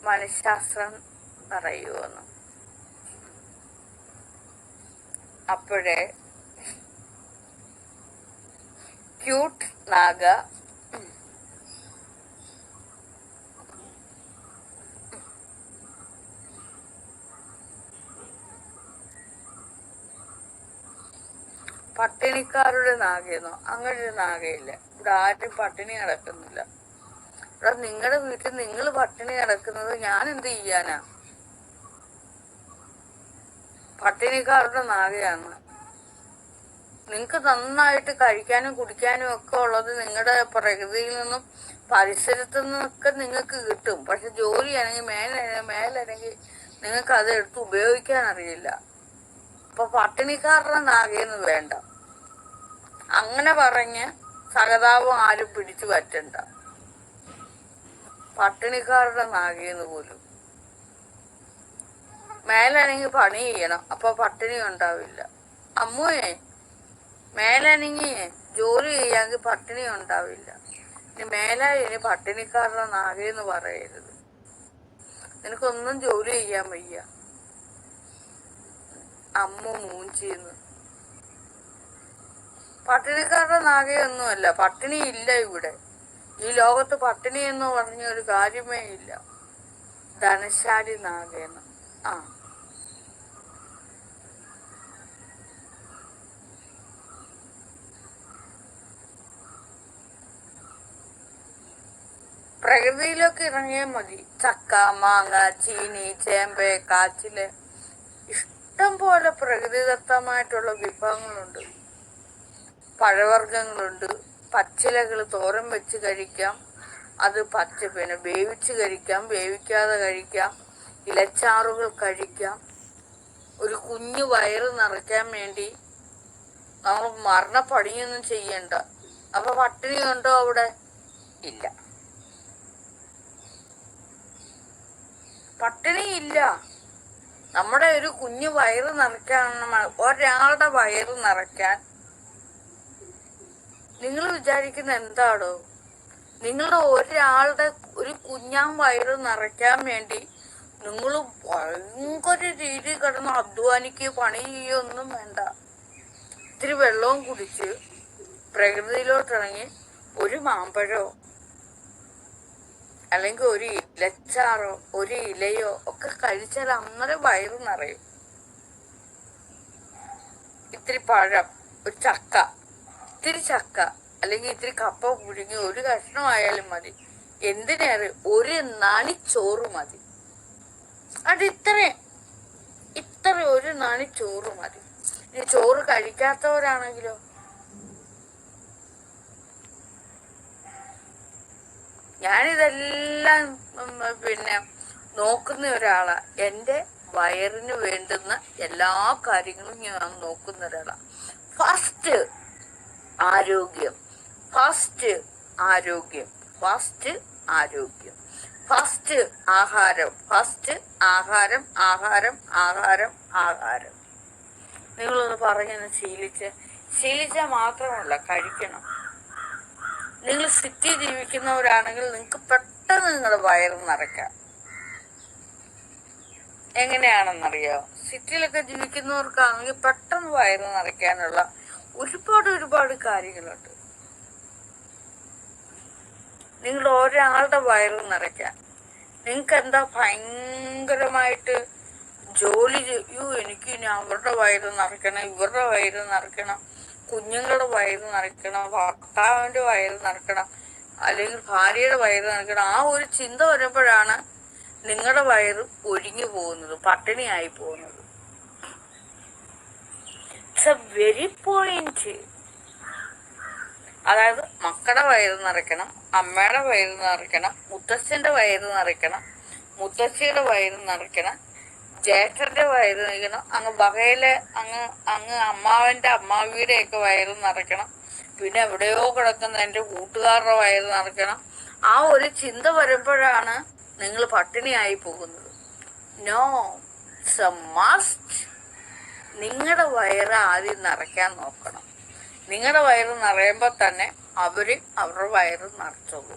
മനഃശാസ്ത്രം പറയുമെന്ന്. അപ്പോഴേ ക്യൂട്ട് നാഗ പട്ടിണിക്കാരുടെ നാഗയെന്നോ അങ്ങനെ ഒരു നാഗയില്ല. ഇവിടെ ആരും പട്ടിണി കിടക്കുന്നില്ല. ഇവിടെ നിങ്ങളുടെ വീട്ടിൽ നിങ്ങൾ പട്ടിണി കിടക്കുന്നത് ഞാൻ എന്ത് ചെയ്യാനാ? പട്ടിണിക്കാരുടെ നാഗയാണ്. നിങ്ങൾക്ക് നന്നായിട്ട് കഴിക്കാനും കുടിക്കാനും ഒക്കെ ഉള്ളത് നിങ്ങളുടെ പ്രകൃതിയിൽ നിന്നും പരിസരത്തു നിന്നൊക്കെ നിങ്ങൾക്ക് കിട്ടും. പക്ഷെ ജോലിയാണെങ്കിൽ മേലല്ലെങ്കിൽ നിങ്ങൾക്ക് അത് എടുത്ത് ഉപയോഗിക്കാൻ അറിയില്ല. അപ്പൊ പട്ടിണിക്കാരുടെ നാഗയെന്ന് വേണ്ട. അങ്ങനെ പറഞ്ഞ് സഹതാപം ആരും പിടിച്ചു പറ്റണ്ട. പട്ടിണിക്കാരുടെ നാഗയെന്ന് പോലും. മേലണെങ്കിൽ പണി ചെയ്യണം, അപ്പൊ പട്ടിണി ഉണ്ടാവില്ല. അമ്മുവേ മേലനങ്ങി ജോലി ചെയ്യാമെങ്കിൽ പട്ടിണി ഉണ്ടാവില്ല. ഇനി മേലായി പട്ടിണിക്കാരുടെ നാഗയെന്ന് പറയരുത്. നിനക്കൊന്നും ജോലി ചെയ്യാൻ വയ്യ. അമ്മ മൂഞ്ചിന്ന്. പട്ടിണിക്കാരുടെ നാഗയൊന്നുമല്ല. പട്ടിണി ഇല്ല ഇവിടെ. ഈ ലോകത്ത് പട്ടിണി എന്ന് പറഞ്ഞ ഒരു കാര്യമേ ഇല്ല. ധനശാലി നാഗയെന്ന്. പ്രകൃതിയിലൊക്കെ ഇറങ്ങിയാൽ മതി. ചക്ക, മാങ്ങ, ചീനി, ചേമ്പ്, കാച്ചില്, ഇഷ്ടം പോലെ പ്രകൃതിദത്തമായിട്ടുള്ള വിഭവങ്ങളുണ്ട്. പഴവർഗ്ഗങ്ങളുണ്ട്. പച്ചിലകൾ തോരൻ വെച്ച് കഴിക്കാം. അത് പിന്നെ വേവിച്ച് കഴിക്കാം, വേവിക്കാതെ കഴിക്കാം. ഇലച്ചാറുകൾ കഴിക്കാം. ഒരു കുഞ്ഞു വയറ് നിറയ്ക്കാൻ വേണ്ടി നമ്മൾ മരണപ്പണിയൊന്നും ചെയ്യണ്ട. അപ്പൊ പട്ടിണി ഉണ്ടോ അവിടെ? ഇല്ല, പട്ടിണിയില്ല. നമ്മുടെ ഒരു കുഞ്ഞു വയറ് നിറയ്ക്കാൻ, ഒരാളുടെ വയറ് നിറയ്ക്കാൻ നിങ്ങൾ വിചാരിക്കുന്ന എന്താണോ? നിങ്ങളുടെ ഒരാളുടെ ഒരു കുഞ്ഞാൻ വയറ് നിറയ്ക്കാൻ വേണ്ടി നിങ്ങൾ ഭയങ്കര രീതി കിടന്ന് അധ്വാനിക്കുകയോ പണി ചെയ്യുകയോ ഒന്നും വേണ്ട. ഇത്തിരി വെള്ളവും കുടിച്ച് പ്രകൃതിയിലോട്ടിറങ്ങി ഒരു മാമ്പഴോ അല്ലെങ്കിൽ ഒരു ഇലച്ചാറോ ഒരു ഇലയോ ഒക്കെ കഴിച്ചാൽ അന്നേരം വയറ് നിറയും. ഇത്തിരി പഴം, ഒരു ചക്ക, ഇത്തിരി ചക്ക അല്ലെങ്കിൽ ഇത്തിരി കപ്പ പുഴുങ്ങി ഒരു കഷ്ണമായാലും മതി. എന്തിനേറെ ഒരു നാണിച്ചോറ് മതി. അത് ഇത്ര ഒരു നാണിച്ചോറ് മതി. ഇനി ചോറ് കഴിക്കാത്തവരാണെങ്കിലോ? ഞാനിതെല്ലാം പിന്നെ നോക്കുന്ന ഒരാളാ. എൻ്റെ വയറിന് വേണ്ടുന്ന എല്ലാ കാര്യങ്ങളും ഞാൻ നോക്കുന്ന ഒരാളാ. ഫസ്റ്റ് ആരോഗ്യം, ഫസ്റ്റ് ആരോഗ്യം, ഫസ്റ്റ് ആരോഗ്യം, ഫസ്റ്റ് ആഹാരം, ഫസ്റ്റ് ആഹാരം, ആഹാരം, ആഹാരം, ആഹാരം. നിങ്ങളൊന്ന് പറഞ്ഞൊന്ന് ശീലിച്ചാൽ മാത്രമല്ല കഴിക്കണം. നിങ്ങൾ സിറ്റി ജീവിക്കുന്നവരാണെങ്കിൽ നിങ്ങൾക്ക് പെട്ടെന്ന് നിങ്ങളുടെ വയറ് നിറയ്ക്കാം. എങ്ങനെയാണെന്നറിയോ? സിറ്റിയിലൊക്കെ ജീവിക്കുന്നവർക്കാണെങ്കിൽ പെട്ടെന്ന് വയറ് നിറയ്ക്കാനുള്ള ഒരുപാട് കാര്യങ്ങളുണ്ട്. നിങ്ങൾ ഒരാളുടെ വയറ് നിറയ്ക്കാൻ നിങ്ങൾക്ക് എന്താ ഭയങ്കരമായിട്ട് ജോലി എനിക്ക് ഇനി അവരുടെ വയറ് നിറയ്ക്കണം, ഇവരുടെ വയറ് നിറയ്ക്കണം, കുഞ്ഞുങ്ങളുടെ വയറ് നിറയ്ക്കണം, ഭർത്താവിന്റെ വയറ് നിറയ്ക്കണം, അല്ലെങ്കിൽ ഭാര്യയുടെ വയറ് നിറയ്ക്കണം. ആ ഒരു ചിന്ത വരുമ്പോഴാണ് നിങ്ങളുടെ വയറ് ഒഴിഞ്ഞു പോകുന്നത്, പട്ടിണിയായി പോകുന്നത്. It's A very point. അതായത് മക്കളുടെ വയറ് നിറയ്ക്കണം, അമ്മയുടെ വയറ് നിറയ്ക്കണം, മുത്തച്ഛന്റെ വയറ് നിറയ്ക്കണം, മുത്തച്ഛിയുടെ വയറ് നിറയ്ക്കണം, ജ്യേഷ്ഠന്റെ വയറ് നിറയ്ക്കണം, അങ്ങ് ബഹയിലെ അങ്ങ് അമ്മാവന്റെ അമ്മാവിയുടെ ഒക്കെ വയറ് നിറയ്ക്കണം, പിന്നെ എവിടെയോ കിടക്കുന്ന എന്റെ കൂട്ടുകാരുടെ വയറ് നിറയ്ക്കണം. ആ ഒരു ചിന്ത വരുമ്പോഴാണ് നിങ്ങൾ പട്ടിണിയായി പോകുന്നത്. No, it's a must. നിങ്ങളുടെ വയറ് ആദ്യം നിറയ്ക്കാൻ നോക്കണം. നിങ്ങളുടെ വയറ് നിറയുമ്പോൾ തന്നെ അവര് അവരുടെ വയറ് നിറച്ചോളൂ.